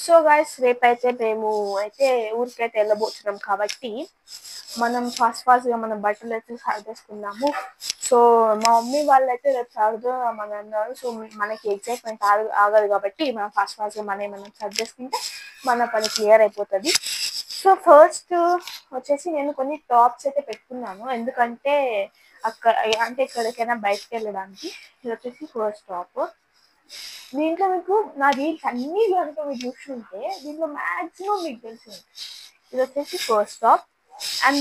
So guys రేపైతే మేము అయితే ఊరికైతే వెళ్ళబోతున్నాం కాబట్టి మనం ఫాస్ట్గా మన బట్టలు అయితే సర్దేసుకుందాము. సో మా మమ్మీ వాళ్ళైతే రేపు సర్దుదామని అన్నారు. సో మనకి ఎగ్జైట్మెంట్ ఆగదు కాబట్టి మనం ఫాస్ట్గా మనం సర్దేసుకుంటే మన పని క్లియర్ అయిపోతుంది. సో ఫస్ట్ వచ్చేసి నేను కొన్ని టాప్స్ అయితే పెట్టుకున్నాను, ఎందుకంటే అక్కడ అంటే ఎక్కడికైనా బయటకు వెళ్ళడానికి. ఇది వచ్చేసి ఫస్ట్ టాప్. దీంట్లో మీకు నా రీల్స్ అన్నీ కనుక మీరు చూస్తుంటే దీంట్లో మ్యాక్సిమం మీకు తెలిసింది. ఇది వచ్చేసి ఫస్ట్ టాప్ అండ్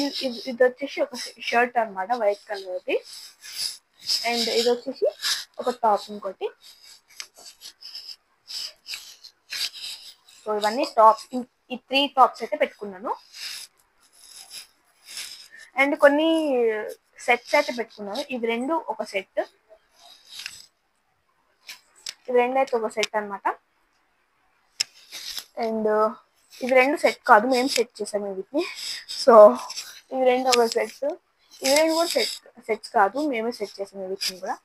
ఇది వచ్చేసి ఒక షర్ట్ అనమాట, వైట్ కలర్ది. అండ్ ఇది వచ్చేసి ఒక టాప్ ఇంకోటి. సో ఇవన్నీ టాప్స్, ఈ 3 టాప్స్ అయితే పెట్టుకున్నాను. అండ్ కొన్ని సెట్స్ అయితే పెట్టుకున్నాను. ఇవి రెండు ఒక సెట్, ఇవి రెండు అయితే ఒక సెట్ అనమాట. అండ్ ఇవి రెండు సెట్ కాదు, మేము సెట్ చేసాము వీటిని. సో ఇవి రెండు ఒక సెట్, ఇవి రెండు కూడా సెట్స్ కాదు, మేమే సెట్ చేసాము వీటిని కూడా.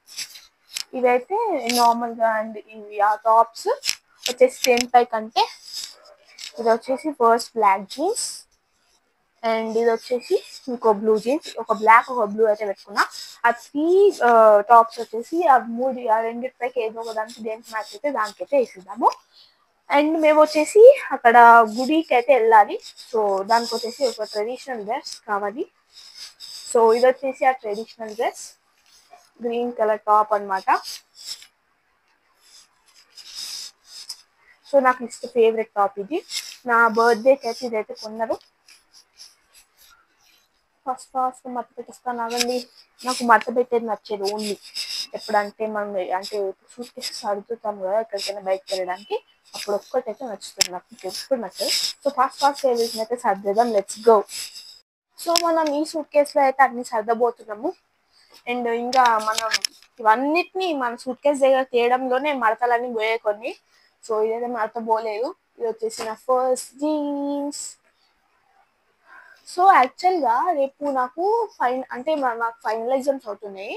ఇవైతే నార్మల్గా. అండ్ ఇవి ఆ టాప్స్ వచ్చేసి సేమ్ టైప్ అంటే ఇది వచ్చేసి ఫస్ట్ బ్లాక్ జీన్స్ అండ్ ఇది వచ్చేసి ఇంకో బ్లూ జీన్స్, ఒక బ్లాక్ ఒక బ్లూ అయితే పెట్టుకున్నా. ఆ 3 టాప్స్ వచ్చేసి ఆ రెండింటిపైకి ఏదో ఒక దానికి దేనికి మ్యాచ్ అయితే దానికైతే వేసిద్దాము. అండ్ మేము వచ్చేసి అక్కడ గుడికి అయితే వెళ్ళాలి. సో దానికి వచ్చేసి ఒక ట్రెడిషనల్ డ్రెస్ కావాలి. సో ఇది వచ్చేసి ఆ traditional dress, green colour top అనమాట. సో నాకు ఫేవరెట్ టాప్ ఇది. నా బర్త్డేకి అయితే ఇదైతే కొన్నారు. ఫస్ట్ మడత పెట్టేస్తాను ఆగండి. నాకు మడత పెట్టేది నచ్చేది ఓన్లీ ఎప్పుడంటే మనం అంటే సూట్ కేసెస్ అడుగుతాం కదా ఎక్కడికైనా బయటకు వెళ్ళడానికి, అప్పుడు ఒక్కటైతే నచ్చుతుంది, నాకు ఎప్పుడు నచ్చదు. సో ఫాస్ట్ వీటిని అయితే సర్దేద్దాం, లెట్స్ గో. సో మనం ఈ సూట్ కేసులో అయితే అన్ని సర్దబోతున్నాము. అండ్ ఇంకా మనం ఇవన్నిటిని మన సూట్ కేసు దగ్గర తీయడంలోనే మడతలన్నీ పోయే కొన్ని. సో ఇదైతే మడత పోలేదు. ఇది వచ్చేసి నా ఫస్ట్ జీన్స్. సో యాక్చువల్గా రేపు నాకు అంటే నాకు ఫైనల్ ఎగ్జామ్స్ అవుతున్నాయి.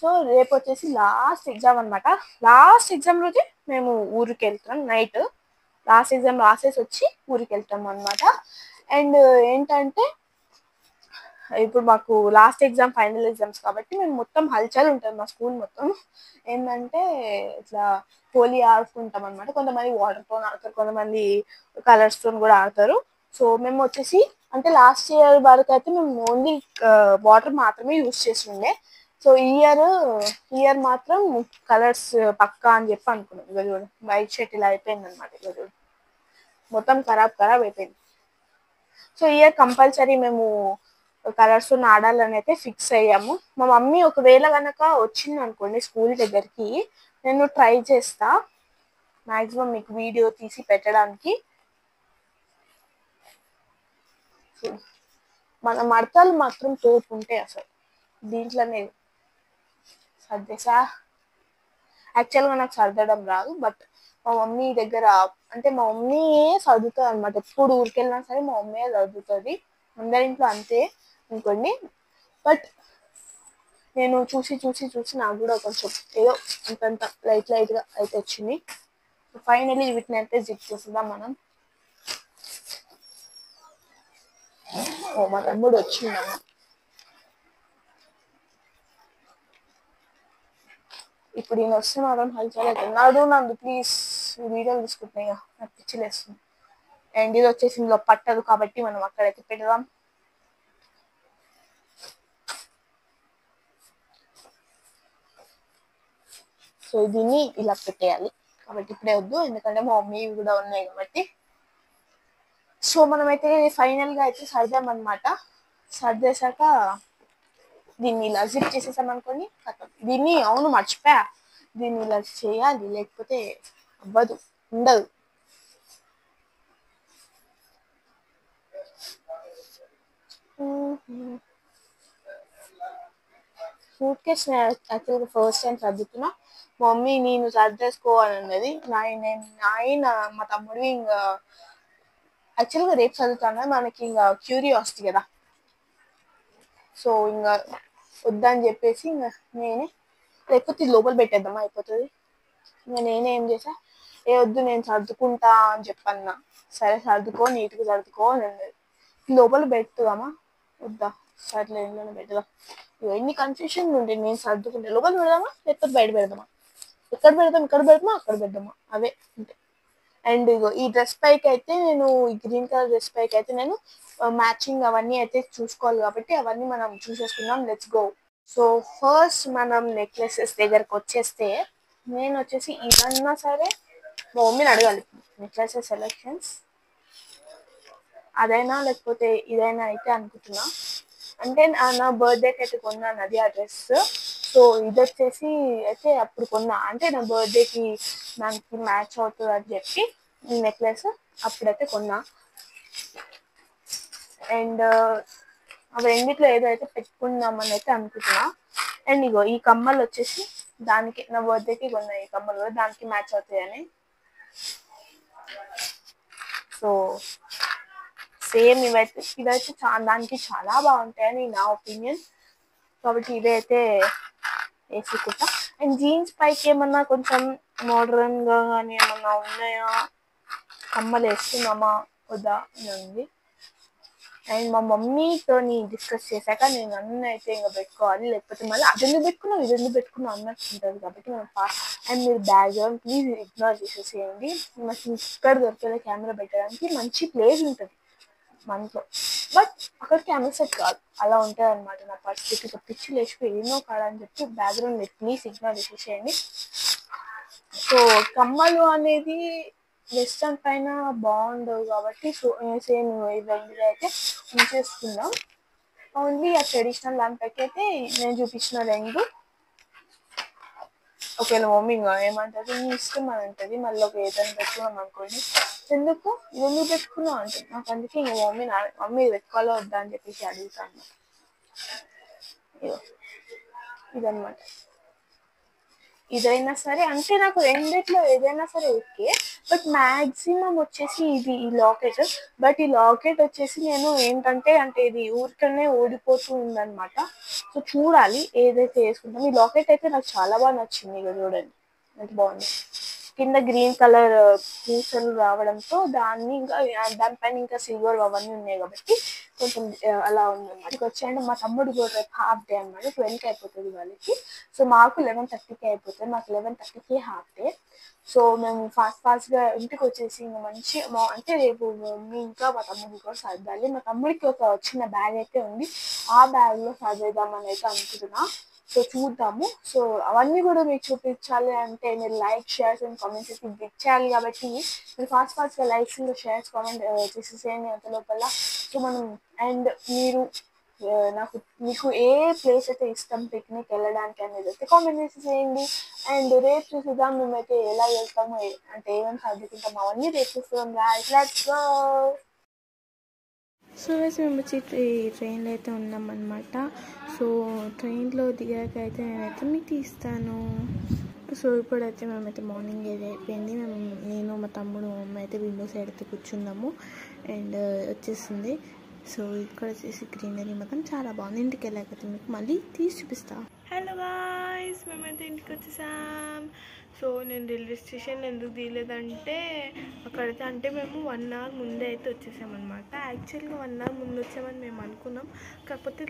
సో రేపు వచ్చేసి లాస్ట్ ఎగ్జామ్ అనమాట. లాస్ట్ ఎగ్జామ్ రోజే మేము ఊరికి వెళ్తాం. నైట్ లాస్ట్ ఎగ్జామ్ రాసేసి వచ్చి ఊరికి వెళ్తాం అనమాట. అండ్ ఏంటంటే ఇప్పుడు మాకు లాస్ట్ ఎగ్జామ్ ఫైనల్ ఎగ్జామ్స్ కాబట్టి మేము మొత్తం హల్చల్ ఉంటుంది మా స్కూల్ మొత్తం. ఏంటంటే ఇట్లా హోలీ ఆడుకుంటాం అనమాట. కొంతమంది వాటర్తో ఆడతారు, కొంతమంది కలర్స్తో కూడా ఆడతారు. సో మేము వచ్చేసి అంటే లాస్ట్ ఇయర్ వరకు అయితే మేము ఓన్లీ వాటర్ మాత్రమే యూజ్ చేస్తుండే. సో ఇయర్ మాత్రం కలర్స్ పక్కా అని చెప్పి అనుకున్నాం. ఇక చూడు వైట్ షర్ట్ ఇలా అయిపోయింది అనమాట. ఇక చూడు మొత్తం ఖరాబ్ అయిపోయింది. సో ఇయర్ కంపల్సరీ మేము కలర్స్ ఆడాలని అయితే ఫిక్స్ అయ్యాము. మా మమ్మీ ఒకవేళ కనుక వచ్చింది అనుకోండి స్కూల్ దగ్గరికి, నేను ట్రై చేస్తా మ్యాక్సిమం మీకు వీడియో తీసి పెట్టడానికి. మన మడతలు మాత్రం తోపు ఉంటాయి అసలు. దీంట్లోనే సర్దేసా. యాక్చువల్గా నాకు సర్దడం రాదు, బట్ మా మమ్మీ దగ్గర అంటే మా మమ్మీయే సర్దుతుంది అనమాట. ఎప్పుడు ఊరికెళ్ళినా సరే మా మమ్మీయే సర్దుతుంది. అందరింట్లో అంతే అనుకోండి. బట్ నేను చూసి నాకు కూడా కొంచెం ఏదో అంతంత లైట్గా అయితే వచ్చింది. ఫైనలీ వీటిని అయితే జిప్ చేస్తుందాం మనం. మా తమ్ముడు వచ్చిందమ్మ. ఇప్పుడు ఈయన వస్తే మాత్రం హల్చల్ అవుతుంది. నందు ప్లీజ్ వీడియోలు తీసుకుంటున్నాయి, నాకు పిచ్చిలేస్తుంది. అండ్ ఇది వచ్చేసి ఇందులో పట్టదు కాబట్టి మనం అక్కడైతే పెడదాం. సో దీన్ని ఇలా పెట్టేయాలి కాబట్టి ఇప్పుడే వద్దు, ఎందుకంటే మా మమ్మీ కూడా ఉన్నాయి కాబట్టి. సో మనమైతే ఫైనల్గా అయితే సర్దామన్నమాట. సర్దేశాక దీన్ని ఇలా జిప్ చేసేసాం అనుకోండి. దీన్ని అవును మర్చిపోయా, దీన్ని ఇలా చేయాలి, లేకపోతే అవ్వదు, ఉండదు. సూట్ కేస్ యాక్చువల్గా ఫస్ట్ టైం సర్దుతున్నా. మా మమ్మీ నేను సర్దేసుకోవాలన్నది నాయన మా తమ్ముడు ఇంకా యాక్చువల్గా రేపు చదువుతాను, మనకి ఇంకా క్యూరియాసిటీ కదా. సో ఇంకా వద్దని చెప్పేసి ఇంకా నేనే, లేకపోతే లోపల పెట్టేద్దామా అయిపోతుంది. ఇంకా నేనే ఏం చేసా, ఏ వద్దు నేను సర్దుకుంటా అని చెప్పన్నా. సరే సర్దుకో, నీట్గా సర్దుకో అని అన్నది. లోపల పెడుతుందమ్మా వద్దా, సర్లే ఇంట్లోనే పెడదాం. ఎన్ని కన్ఫ్యూషన్ ఉండే, నేను సర్దుకుంటే లోపల పెడదామా లేకపోతే బయట పెడదామా, ఎక్కడ పెడదాం, ఇక్కడ పెడదామా అక్కడ పెడదామా, అవే అంటే. అండ్ ఇగో ఈ డ్రెస్ పైకి అయితే నేను, ఈ గ్రీన్ కలర్ డ్రెస్ పైకి అయితే నేను మ్యాచింగ్ అవన్నీ అయితే చూసుకోవాలి కాబట్టి అవన్నీ మనం చూసేసుకుందాం. Let's go. సో ఫస్ట్ మనం నెక్లెసెస్ దగ్గరకు వచ్చేస్తే, నేను వచ్చేసి ఇదన్నా సరే మా మమ్మీని అడగాలి నెక్లెసెస్ సెలెక్షన్స్ అదైనా లేకపోతే ఇదైనా అయితే అనుకుంటున్నా. అంటే నా బర్త్డేకి అయితే కొన్నాను అది ఆ డ్రెస్. సో ఇది వచ్చేసి అయితే అప్పుడు కొన్నా, అంటే నా బర్త్డేకి దానికి మ్యాచ్ అవుతుంది అని చెప్పి ఈ నెక్లెస్ అప్పుడైతే కొన్నా. అండ్ అవి రెండిట్లో ఏదో అయితే పెట్టుకుందామని అయితే అనుకుంటున్నా. అండ్ ఇగో ఈ కమ్మలు వచ్చేసి దానికి నా బర్త్డేకి కొన్నా, ఈ కమ్మలు కూడా దానికి మ్యాచ్ అవుతాయని. సో సేమ్ ఇదైతే దానికి చాలా బాగుంటాయని నా ఒపీనియన్, కాబట్టి ఇదైతే వేసుకుంటా. అండ్ జీన్స్ పైకి ఏమన్నా కొంచెం మోడర్న్గా కానీ ఏమన్నా ఉన్నాయా, కమ్మలు వేసుకున్నామా వద్దా అని ఉంది. అండ్ మా మమ్మీతో డిస్కస్ చేశాక నేను అన్నీ అయితే ఇంకా పెట్టుకోవాలి, లేకపోతే మళ్ళీ అదెందుకు పెట్టుకున్నావు ఇదెందుకు పెట్టుకున్నావు అన్నట్టు ఉంటుంది. కాబట్టి మనం అండ్ మీరు బ్యాక్గ్రౌండ్ ప్లీజ్ ఇగ్నోర్ చేసేసేయండి. మనకి ఇక్కడ దొరికేలా కెమెరా పెట్టడానికి మంచి ప్లేస్ ఉంటుంది మనతో, బట్ అక్కడ కెమెరా సెట్ కాదు, అలా ఉంటుంది అనమాట నా పరిస్థితి. పిచ్చి లేచిపోయి ఎన్నో కాడని చెప్పి బ్యాక్గ్రౌండ్ ప్లీజ్ ఇగ్నోర్ చేసేసేయండి. సో కమ్మలు అనేది వెస్టర్న్ పైన బాగుండవు కాబట్టి సో సేమ్ ఇవన్నీ అయితే ఉంచేసుకుందాం. ఓన్లీ ఆ ట్రెడిషనల్ దానిపైకి అయితే నేను చూపించిన రెండు. ఒకవేళ మమ్మీ ఏమంటుంది నీ ఇష్టం అని ఉంటుంది, మళ్ళీ ఒక ఏదైనా పెట్టుకున్నాం అనుకోండి, ఎందుకు ఇవన్నీ పెట్టుకున్నావు అంటే నాకు అందుకే ఇంకా మమ్మీ పెట్టుకోవాలో వద్దా అని చెప్పేసి అడుగుతాను. ఇదన్నమాట. ఇదైనా సరే అంటే నాకు రెండిట్లో ఏదైనా సరే ఓకే, బట్ మ్యాక్సిమం వచ్చేసి ఇది ఈ లాకెట్. బట్ ఈ లాకెట్ వచ్చేసి నేను ఏంటంటే అంటే ఇది ఊరికనే ఓడిపోతూ ఉందన్నమాట. సో చూడాలి ఏదైతే వేసుకుంటాం. ఈ లాకెట్ అయితే నాకు చాలా బాగా నచ్చింది, ఇక చూడండి ఎంత బాగుంది. కింద గ్రీన్ కలర్ పూసలు రావడంతో దాన్ని ఇంకా దానిపైన ఇంకా సిల్వర్ అవన్నీ ఉన్నాయి కాబట్టి కొంచెం అలా ఉందన్నమాట. ఇక వచ్చాయంటే మా తమ్ముడు కూడా హాఫ్ డే అనమాట, 12కి అయిపోతుంది వాళ్ళకి. సో మాకు 11:30కి అయిపోతుంది, మాకు 11:30కి హాఫ్ డే. సో మేము ఫాస్ట్గా ఇంటికి వచ్చేసి ఇంకా మంచి అంటే రేపు మమ్మీ ఇంకా మా తమ్ముడికి కూడా సర్దాలి. మా తమ్ముడికి ఒక చిన్న బ్యాగ్ అయితే ఉంది, ఆ బ్యాగ్లో సర్దేద్దామని అయితే అనుకుంటున్నా. సో చూద్దాము. సో అవన్నీ కూడా మీకు చూపించాలి అంటే మీరు లైక్ షేర్స్ అండ్ కామెంట్స్ అయితే ఇచ్చేయాలి కాబట్టి మీరు ఫాస్ట్గా లైక్స్ ఇంకా షేర్స్ కామెంట్ చేసేసేయండి అంత లోపల. సో మనం అండ్ మీరు మీకు ఏ ప్లేస్ అయితే ఇష్టం పిక్నిక్ వెళ్ళడానికి అనేది అయితే కామెంట్ చేసేసేయండి. అండ్ రేపు చూసేద్దాం మేమైతే ఎలా వెళ్తాము, అంటే ఏమేమి సర్దుకుంటాము అవన్నీ రేపు చూస్తాం. Let's go. సో మేము వచ్చి ట్రైన్లో అయితే ఉన్నామన్నమాట. సో ట్రైన్లో దిగాక అయితే నేనైతే మీకు తీస్తాను. సో ఇప్పుడైతే మేమైతే మార్నింగ్ ఏది అయిపోయింది, నేను మా తమ్ముడు అమ్మ అయితే విండో సైడ్ అయితే కూర్చున్నాము. అండ్ వచ్చేసింది. సో ఇక్కడ వచ్చేసి గ్రీనరీ మొత్తం చాలా బాగుంది. ఇంటికి వెళ్ళాకైతే మీకు మళ్ళీ తీసి చూపిస్తా. హలో గాయ్స్, మేమైతే ఇంటికి వచ్చేసాం. సో నేను రైల్వే స్టేషన్ ఎందుకు తీయలేదంటే అక్కడైతే అంటే మేము 1 hour ముందే అయితే వచ్చేసామన్నమాట. యాక్చువల్గా 1 hour ముందు వచ్చామని మేము అనుకున్నాం, కాకపోతే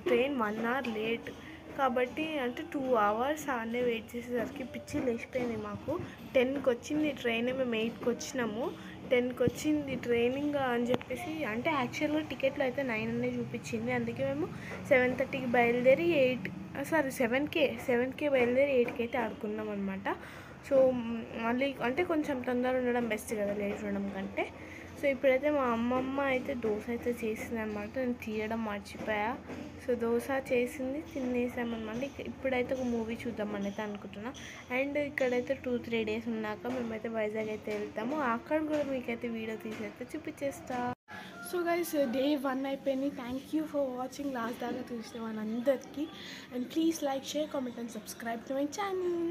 ట్రైన్ 1 hour లేట్ కాబట్టి అంటే 2 hours ఆనే వెయిట్ చేసేసరికి పిచ్చి లేచిపోయింది మాకు. 10కి వచ్చింది ట్రైన్, మేము 8కి వచ్చినాము. 10కి వచ్చింది ట్రైనింగ్ అని చెప్పేసి అంటే యాక్చువల్గా టికెట్లో అయితే 9 అనే చూపించింది. అందుకే మేము 7:30కి బయలుదేరి 7కే బయలుదేరి 8కి అయితే ఆడుకున్నాం అనమాట. సో మళ్ళీ అంటే కొంచెం తొందర ఉండడం బెస్ట్ కదా లేట్ ఉండడం కంటే. సో ఇప్పుడైతే మా అమ్మమ్మ అయితే దోశ అయితే చేసింది అనమాట, నేను తీయడం మర్చిపోయా. సో దోశ చేసింది తినేసామన్నమాట. ఇప్పుడైతే ఒక మూవీ చూద్దామని అయితే అనుకుంటున్నా. అండ్ ఇక్కడైతే 2-3 days ఉన్నాక మేమైతే వైజాగ్ అయితే వెళ్తాము, అక్కడ కూడా మీకైతే వీడియో తీసి అయితే చూపించేస్తా. సో గైస్ డే 1 అయిపోయింది. Thank you for watching. Last దాకా చూసిన వాళ్ళందరికీ. And please like, share, comment and subscribe to my channel.